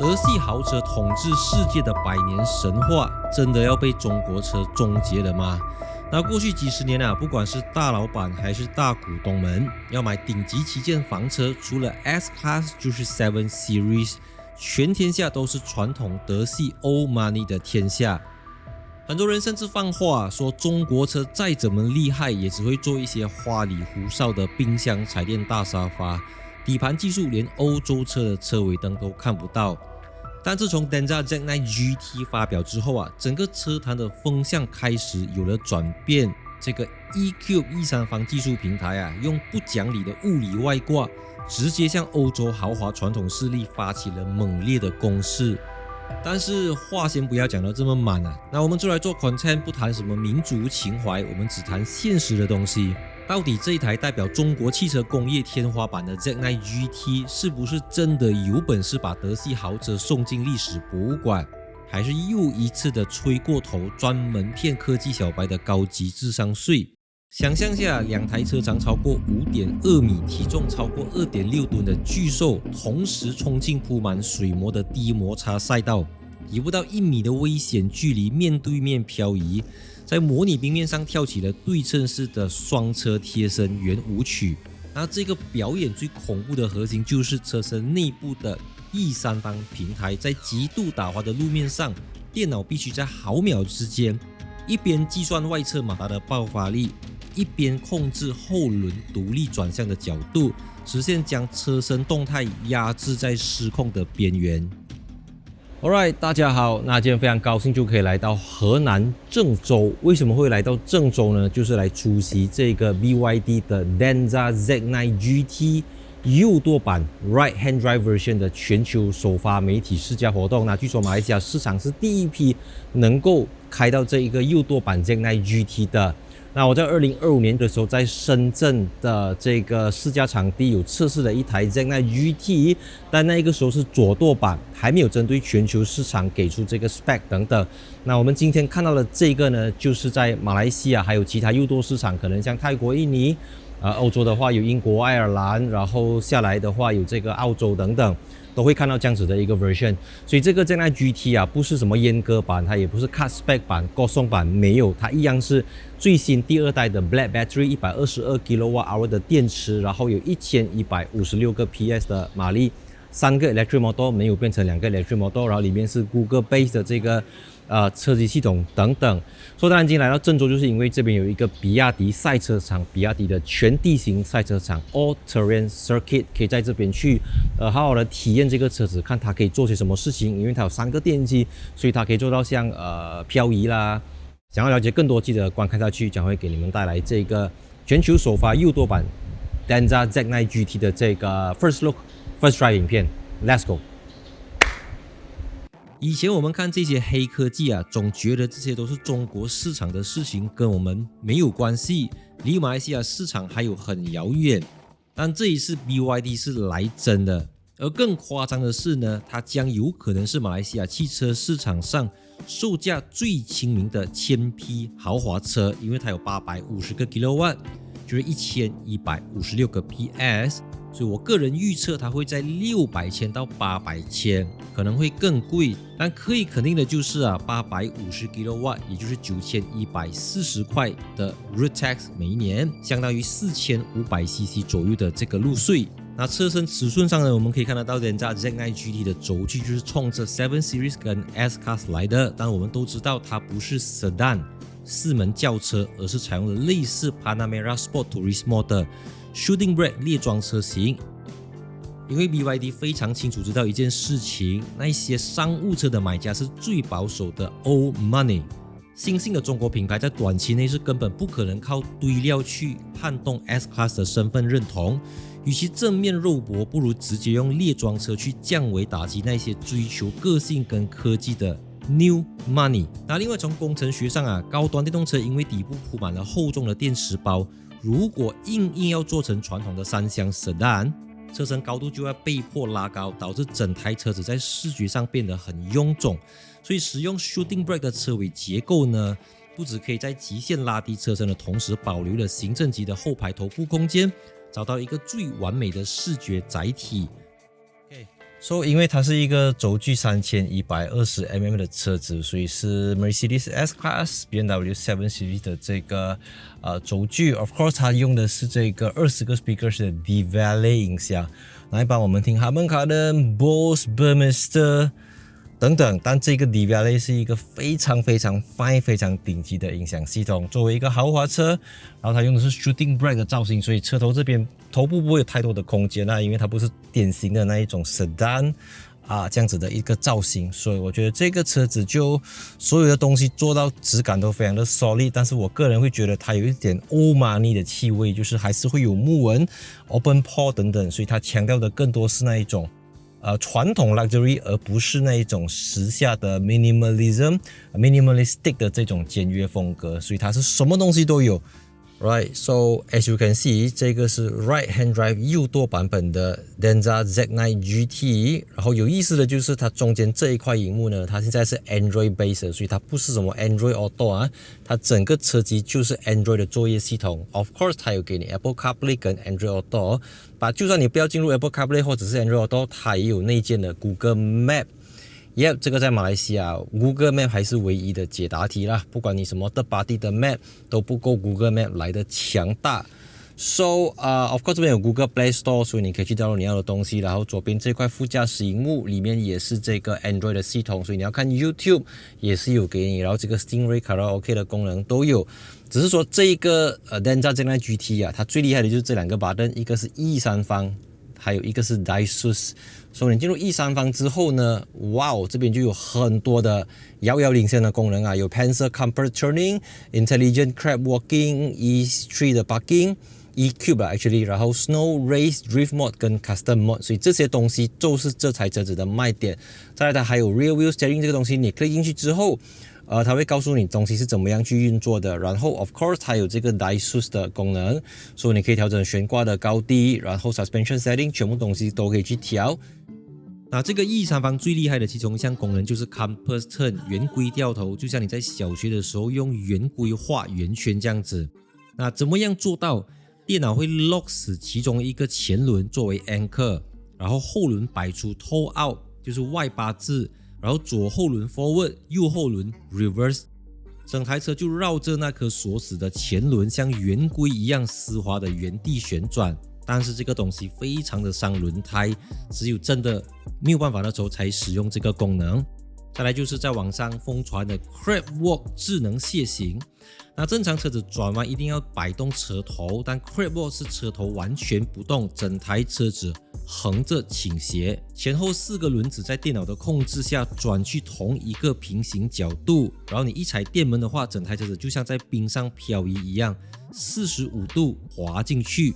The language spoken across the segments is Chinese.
德系豪車統治世界的百年神話，真的要被中國車終結了嗎？那過去幾十年不管是大老闆還是大股東們，要買頂級旗艦房車，除了 S-Class 就是7 Series， 全天下都是傳統德系 Old Money 的天下。很多人甚至放話說，中國車再怎麼厲害，也只會做一些花裡胡哨的冰箱、彩電、大沙發，底盤技術連歐洲車的車尾燈都看不到。但自從 Denza Z9 GT 發表之後整個車壇的風向開始有了轉變。這個 E-Cube E3 方技術平台用不講理的物理外掛，直接向歐洲豪華傳統勢力發起了猛烈的攻勢。但是話先不要講得這麼滿那我們就來做 content， 不談什麼民族情懷，我們只談現實的東西。到底這一台代表中國汽車工業天花板的 Z9 GT 是不是真的有本事把德系豪車送進歷史博物館，還是又一次的吹過頭，專門騙科技小白的高級智商稅？想象下，兩台車長超過 5.2 米、體重超過 2.6 噸的巨獸同時衝進鋪滿水膜的低摩擦賽道，以不到1米的危險距離面對面漂移，在模擬冰面上跳起了對稱式的雙車貼身圓舞曲。那這個表演最恐怖的核心就是車身內部的E3方平台，在極度打滑的路面上，電腦必須在毫秒之間一邊計算外側馬達的爆發力，一邊控制後輪獨立轉向的角度，實現將車身動態壓制在失控的邊緣。Alright， 大家好，那今天非常高興就可以來到河南鄭州。為什麼會來到鄭州呢？就是來出席這個 BYD 的 Denza Z9 GT 右舵版 Right Hand Drive Version 的全球首發媒體試駕活動。那據說馬來西亞市場是第一批能夠開到這一個右舵版 Z9 GT 的。那我在2025年的時候，在深圳的這個試駕場地有測試了一台 Z9 GT， 但那個時候是左舵版，還沒有針對全球市場給出這個 spec 等等。那我們今天看到的這個呢，就是在馬來西亞還有其他右舵市場，可能像泰國、印尼，歐洲的話有英國、愛爾蘭，然後下來的話有這個澳洲等等，都會看到這樣子的一個 version。所以這個 Z9 GT不是什麼閹割版，它也不是 cut spec 版、歌頌版，沒有，它一樣是最新第二代的 Black Battery 122 kWh 的電池，然後有1156個 PS 的馬力，3個 Electric Motor 沒有變成2個 Electric Motor， 然後裡面是 Google Base 的這個車機系統等等。所以當然今天來到鄭州，就是因為這邊有一個比亞迪賽車場，比亞迪的全地形賽車場 All Terrain Circuit， 可以在這邊去好好的體驗這個車子，看它可以做些什麼事情。因為它有3個電機，所以它可以做到像漂移啦。想要了解更多，記得觀看下去，將會給你們帶來這個全球首發右舵版 Denza Z9 GT 的這個 First Look First Drive 影片。Let's go！以前我們看這些黑科技總覺得這些都是中國市場的事情，跟我們沒有關係，離馬來西亞市場還有很遙遠。但這一次 BYD 是來真的，而更誇張的是呢，它將有可能是馬來西亞汽車市場上售價最親民的千匹豪華車，因為它有850個 kW， 就是1156個 PS。所以我個人預測它會在600千到800千，可能會更貴，但可以肯定的就是850 kW， 也就是9140塊的 road tax 每一年，相當於4500cc 左右的這個路稅。那車身尺寸上呢，我們可以看得到 Denza Z9 GT 的軸距就是衝着7 Series 跟 S-Class 來的，但我們都知道它不是 Sedan 4門轎車，而是採用了類似 Panamera Sport Turismo 的Shooting Brake 列裝車型。因為 BYD 非常清楚知道一件事情，那些商務車的買家是最保守的 Old Money， 新興的中國品牌在短期內是根本不可能靠堆料去撼動 S-Class 的身份認同。與其正面肉搏，不如直接用列裝車去降維打擊那些追求個性跟科技的 New Money。那另外從工程學上高端電動車因為底部鋪滿了厚重的電池包，如果硬要做成傳統的3廂 Sedan， 車身高度就要被迫拉高，導致整台車子在視覺上變得很臃腫。所以使用 Shooting Brake 的車尾結構呢，不只可以在極限拉低車身的同時，保留了行政級的後排頭部空間，找到一個最完美的視覺載體。因為它是一個軸距3120mm 的車子，所以是 Mercedes S-Class、BMW 7 Series 的這個軸距。Of course， 它用的是這個20個 speakers 的 D-Valley 音響，來幫我們聽 Harman Kardon、Bose、Burmester 等等。但這個 D-Valley 是一個非常 fine、非常頂級的音響系統。作為一個豪華車，然後它用的是 Shooting Brake 的造型，所以車頭這邊頭部不會有太多的空間啊，因為它不是典型的那一種 sedan 這樣子的一個造型，所以我覺得這個車子就所有的東西做到質感都非常的 solid， 但是我個人會覺得它有一點歐瑪尼的氣味，就是還是會有木紋、open port 等等，所以它強調的更多是那一種傳統 luxury， 而不是那一種時下的 minimalistic 的這種簡約風格，所以它是什麼東西都有。Right, so as you can see， 這個是 right hand drive 右舵版本的 Denza Z9 GT， 然後有意思的就是它中間這一塊螢幕呢，它現在是 Android based， 所以它不是什麼 Android Auto 啊，它整個車機就是 Android 的作業系統。Of course， 它有給你 Apple CarPlay 跟 Android Auto， 就算你不要進入 Apple CarPlay 或者是 Android Auto， 它也有內建的 Google Map。Yep， 這個在馬來西亞 Google Map 還是唯一的解答題啦，不管你什麼third party的 Map 都不夠 Google Map 來的強大。So of course 這邊有 Google Play Store， 所以你可以去 download 你要的東西。然後左邊這塊副駕駛螢幕裡面也是這個 Android 的系統，所以你要看 YouTube 也是有給你，然後這個 Stingray Karaoke 的功能都有。只是說這一個Denza Z9 GT 啊，它最厲害的就是這兩個 button， 一個是E3方，還有一個是 Daisus。所以你進入E3方之後呢，哇哦，這邊就有很多的遙遙領先的功能啊，有 Pencil Comfort Tuning、Intelligent Crab Walking、E3 的 Parking、E-Cube 啦 actually， 然後 Snow Race Drift Mode 跟 Custom Mode， 所以這些東西就是這台車子的賣點。再來它還有 Rear Wheel Steering 這個東西，你 click 進去之後，它會告訴你東西是怎麼樣去運作的。然後 of course 它有這個 Daisus 的功能，所以你可以調整懸掛的高低，然後 Suspension Setting 全部東西都可以去調。那這個E3方最厲害的其中一項功能就是 Compass Turn 圓規掉頭，就像你在小學的時候用圓規畫圓圈這樣子。那怎麼樣做到？電腦會 lock 死其中一個前輪作為 anchor， 然後後輪擺出 toe out， 就是外八字，然後左後輪 forward， 右後輪 reverse， 整台車就繞着那顆鎖死的前輪像圓規一樣絲滑的原地旋轉。但是這個東西非常的傷輪胎，只有真的沒有辦法的時候才使用這個功能。再來就是在網上瘋傳的 Crab Walk 智能楔形。那正常車子轉彎一定要擺動車頭，但 Crab Walk 是車頭完全不動，整台車子橫着傾斜，前後4個輪子在電腦的控制下轉去同一個平行角度，然後你一踩電門的話，整台車子就像在冰上漂移一樣，45度滑進去。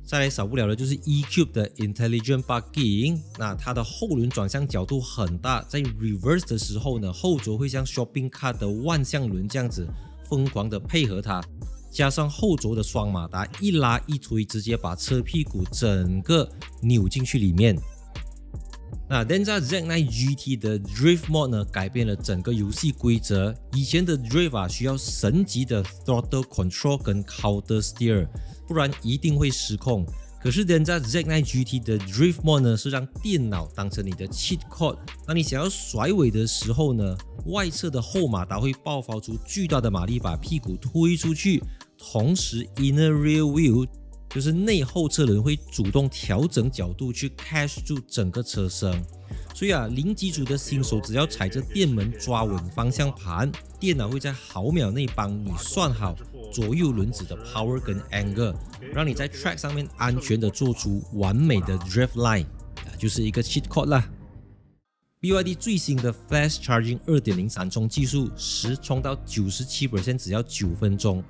再來少不了的就是 E-Cube 的 Intelligent Parking， 那它的後輪轉向角度很大，在 reverse 的時候呢，後軸會像 Shopping Cart 的萬向輪這樣子瘋狂的配合它，加上後軸的雙馬達一拉一推，直接把車屁股整個扭進去裡面。那 Denza Z9 GT 的 Drift Mode 呢，改變了整個遊戲規則。以前的 Drift 需要神級的 Throttle Control 跟 Counter Steer， 不然一定會失控。可是 Denza Z9 GT 的 Drift Mode 呢，是讓電腦當成你的 cheat code。當你想要甩尾的時候呢，外側的後馬達會爆發出巨大的馬力，把屁股推出去，同時 Inner Rear Wheel，就是內後車輪會主動調整角度去 catch 住整個車身，所以零基礎的新手只要踩着電門抓穩方向盤，電腦會在毫秒內幫你算好左右輪子的 power 跟 angle， 讓你在 track 上面安全的做出完美的 drift line， 就是一個 cheat code 啦。BYD 最新的 Fast Charging 2.0 3充技術，10充到 97% 只要9分鐘。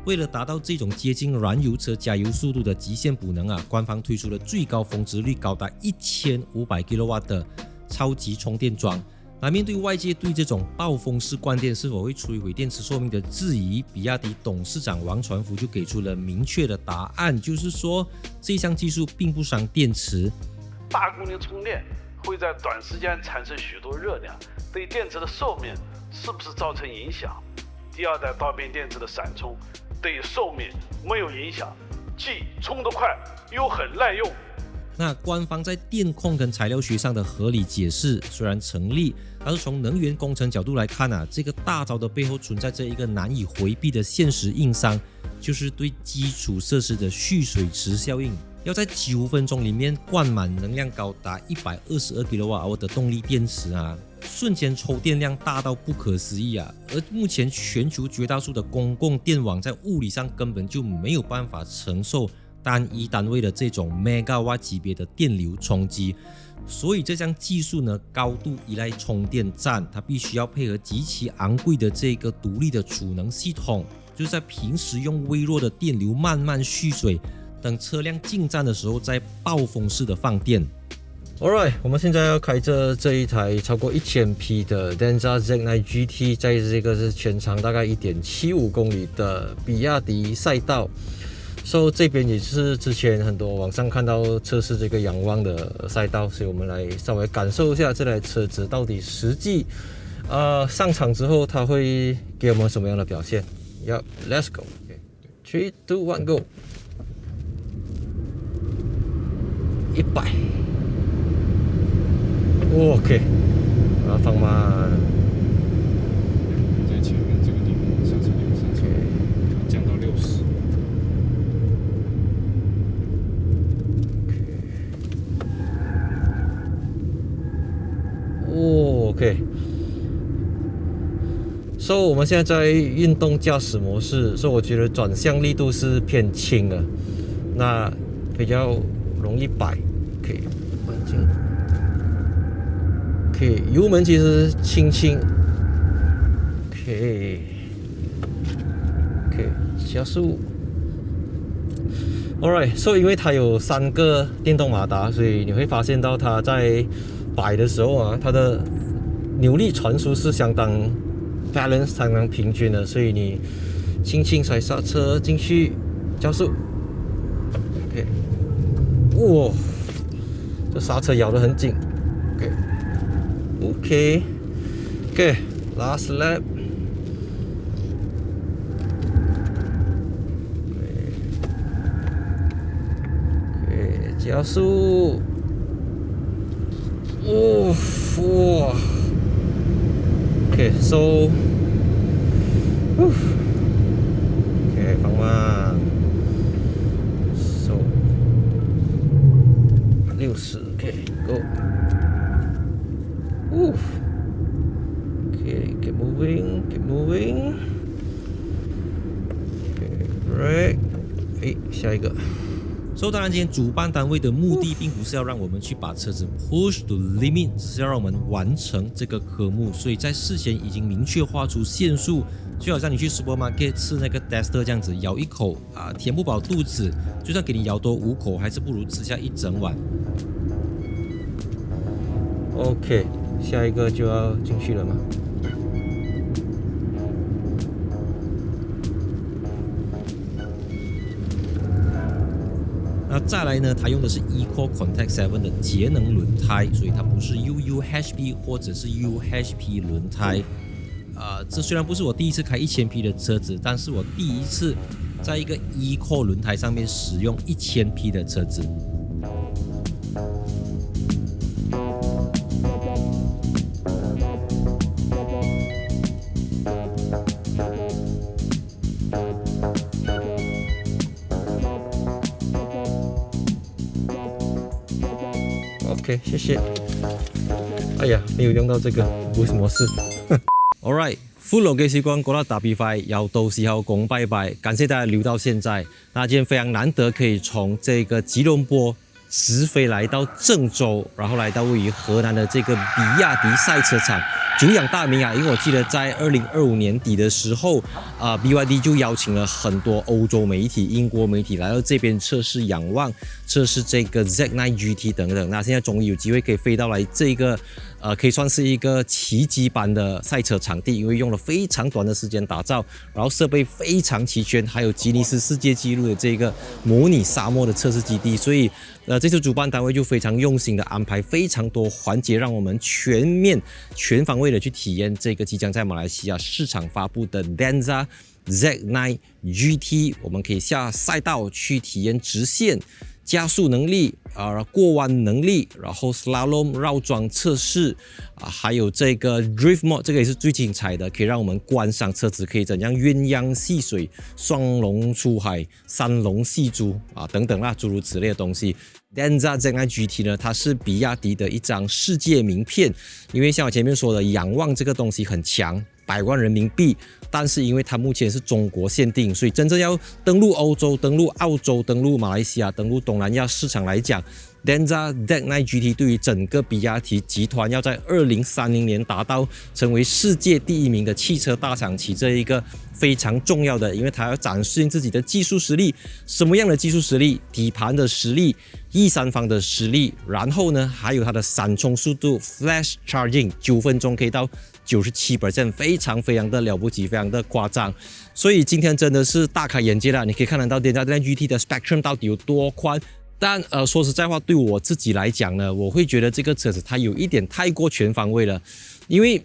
為了達到這種接近燃油車加油速度的極限補能官方推出了最高峰值率高達1500 kW 的超級充電樁。那面對外界對這種暴風式灌電是否會摧毀電池壽命的質疑，比亞迪董事長王傳福就給出了明確的答案，就是說這項技術並不傷電池。大功率充電會在短時間產生許多熱量，對電池的壽命是不是造成影響？第二代刀片電池的閃充對壽命沒有影響，既充得快又很耐用。那官方在電控跟材料學上的合理解釋雖然成立，但是從能源工程角度來看啊，這個大招的背後存在着一個難以回避的現實硬傷，就是對基礎設施的蓄水池效應。要在9分鐘裡面灌滿能量高達122 kWh 的動力電池啊，瞬間抽電量大到不可思議啊！而目前全球絕大多數的公共電網在物理上根本就沒有辦法承受單一單位的這種 megawatt 級別的電流衝擊，所以這項技術呢，高度依賴充電站，它必須要配合極其昂貴的這個獨立的儲能系統，就是在平時用微弱的電流慢慢蓄水，等車輛進站的時候再暴風式的放電。Alright， 我們現在要開着這一台超過1000匹的 Denza Z9 GT， 在這個是全長大概 1.75 公里的比亞迪賽道。So 這邊也是之前很多網上看到測試這個仰望的賽道，所以我們來稍微感受一下這台車子到底實際上場之後它會給我們什麼樣的表現。Let's go。3、2、1 go。100。OK， 把它放慢。在前面这個地方下車降到60。OK， So 我們現在在運動駕駛模式，所以我覺得轉向力度是偏輕的，那比較容易擺。OK， 環境。OK， 油門其實輕輕。OK， 加速。Alright， 所以因為它有3個電動馬達，所以你會發現到它在擺的時候啊，它的扭力傳輸是相當 balance 相當平均的，所以你輕輕踩剎車進去加速 ，OK， 哇，這剎車咬得很緊 ，OK， last lap， 加速。哇 ，OK， so， OK， 放慢 ，so， 60 ，OK， go， OK， keep moving， OK， break， 下一個。所以當然，今天主辦單位的目的並不是要讓我們去把車子 push to limit， 只是要讓我們完成這個科目。所以在事前已經明確畫出限速，就好像你去 supermarket 吃那個 tester 這樣子，咬一口填不飽肚子，就算給你咬多5口，還是不如吃下一整碗。OK， 下一個就要進去了嗎？那再來呢，它用的是 Eco Contact 7的節能輪胎，所以它不是 UUHP 或者是 UHP 輪胎。這雖然不是我第一次開1000匹的車子，但是我第一次在一個 Eco 輪胎上面使用1000匹的車子。OK， 謝謝。哎呀，沒有用到這個 boost 模式。Alright， 歡樂嘅時光過得特別快，又到時候講拜拜。感謝大家留到現在。那今天非常難得可以從這個吉隆坡直飛來到鄭州，然後來到位於河南的這個比亞迪賽車場。久仰大名啊，因為我記得在2025年底的時候BYD 就邀請了很多歐洲媒體、英國媒體來到這邊測試仰望、測試這個 Z9 GT 等等。那現在終於有機會可以飛到來這個可以算是一個奇蹟般的賽車場地，因為用了非常短的時間打造，然後設備非常齊全，還有吉尼斯世界紀錄的這個模擬沙漠的測試基地，所以這次主辦單位就非常用心的安排非常多環節，讓我們全方位的去體驗這個即將在馬來西亞市場發布的 Denza Z9 GT， 我們可以下賽道去體驗直線加速能力過彎能力，然後 slalom 繞樁測試還有這個 drift mode， 這個也是最精彩的，可以讓我們觀賞車子可以怎樣鴛鴦戲水、雙龍出海、三龍戲珠等等啦，諸如此類的東西。Denza Z9 GT 呢，它是比亞迪的一張世界名片，因為像我前面說的，仰望這個東西很強，100萬人民幣，但是因為它目前是中國限定，所以真正要登陸歐洲、登陸澳洲、登陸馬來西亞、登陸東南亞市場來講，Denza Z9 GT 对于整個比亞迪集團要在2030年達到成為世界第1名的汽車大廠起這一個非常重要的，因為它要展示自己的技術實力。什麼樣的技術實力？底盤的實力，E3方的實力，然後呢，還有它的閃充速度 ，Flash Charging 9分鐘可以到97%，非常非常的了不起，非常的誇張。所以今天真的是大開眼界了，你可以看得到 Denza Z9 GT 的 Spectrum 到底有多寬。但說實在話，對我自己來講呢，我會覺得這個車子它有一點太過全方位了，因為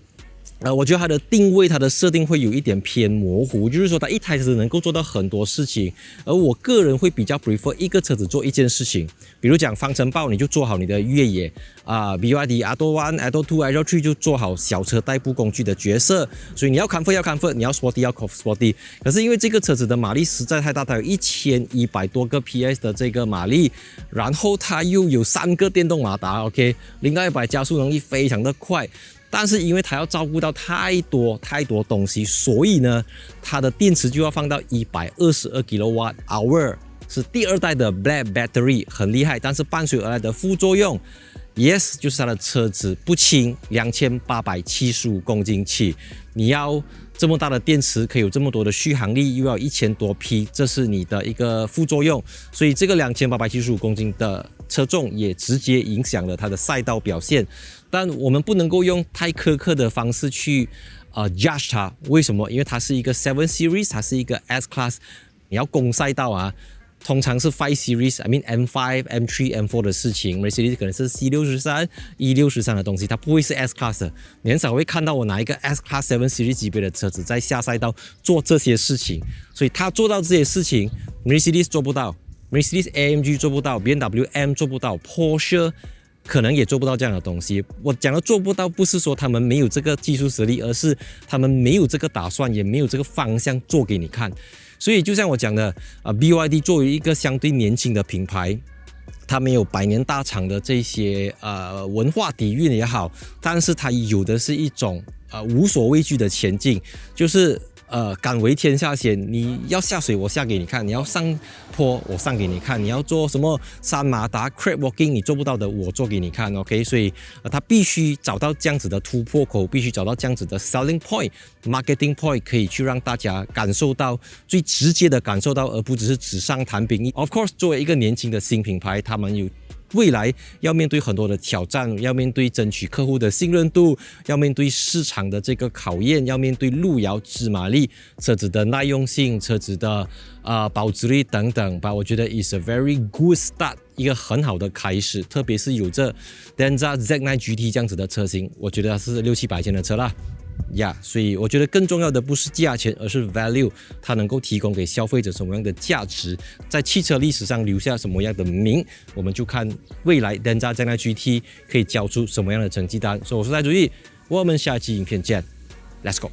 我覺得它的定位、它的設定會有一點偏模糊，就是說它一台車子能夠做到很多事情，而我個人會比較 prefer 一個車子做一件事情。比如講方程豹，你就做好你的越野BYD Atto 1、Atto 2、Atto 3就做好小車代步工具的角色，所以你要 comfort， 你要 sporty 要 sporty。可是因為這個車子的馬力實在太大，它有1100多個 PS 的這個馬力，然後它又有3個電動馬達 ，OK， 0到100加速能力非常的快。但是因為它要照顧到太多東西，所以呢，它的電池就要放到122 kWh， 是第2代的 Black Battery， 很厲害。但是伴隨而來的副作用 ，yes， 就是它的車子不輕，2875公斤起，你要這麼大的電池，可以有這麼多的續航力，又要1000多匹，這是你的一個副作用。所以這個2875公斤的車重也直接影響了它的賽道表現。但我們不能夠用太苛刻的方式去judge 它，為什麼？因為它是一個7 Series， 它是一個 S Class， 你要攻賽道通常是5 Series，I mean M5、M3、M4 的事情 ，Mercedes 可能是 C63、E63 的東西，它不會是 S Class 的。你很少會看到我拿一個 S Class 7 Series 級別的車子在下賽道做這些事情，所以它做到這些事情 ，Mercedes 做不到 ，Mercedes AMG 做不到 ，BMW M 做不到 ，Porsche 可能也做不到這樣的東西。我講的做不到，不是說他們沒有這個技術實力，而是他們沒有這個打算，也沒有這個方向做給你看。所以就像我講的BYD 作為一個相對年輕的品牌，它沒有100年大廠的這些文化底蘊也好，但是它有的是一種無所畏懼的前進，就是敢為天下先，你要下水我下給你看，你要上坡我上給你看，你要做什麼山馬達 crab walking 你做不到的我做給你看 ，OK， 所以他必須找到這樣子的突破口，必須找到這樣子的 selling point marketing point， 可以去讓大家感受到最直接的感受到，而不只是紙上談兵。Of course， 作為一個年輕的新品牌，他們有未來要面對很多的挑戰，要面對爭取客戶的信任度，要面對市場的這個考驗，要面對路遙知馬力，車子的耐用性，車子的保值率等等吧。我覺得 is a very good start， 一個很好的開始，特別是有着 Denza Z9 GT 這樣子的車型，我覺得它是600-700千的車啦。所以我覺得更重要的不是價錢，而是 value， 它能夠提供給消費者什麼樣的價值，在汽車歷史上留下什麼樣的名，我們就看未來 Denza Z9 GT 可以交出什麼樣的成績單。所以我是賴主義，我們下期影片見 ，Let's go。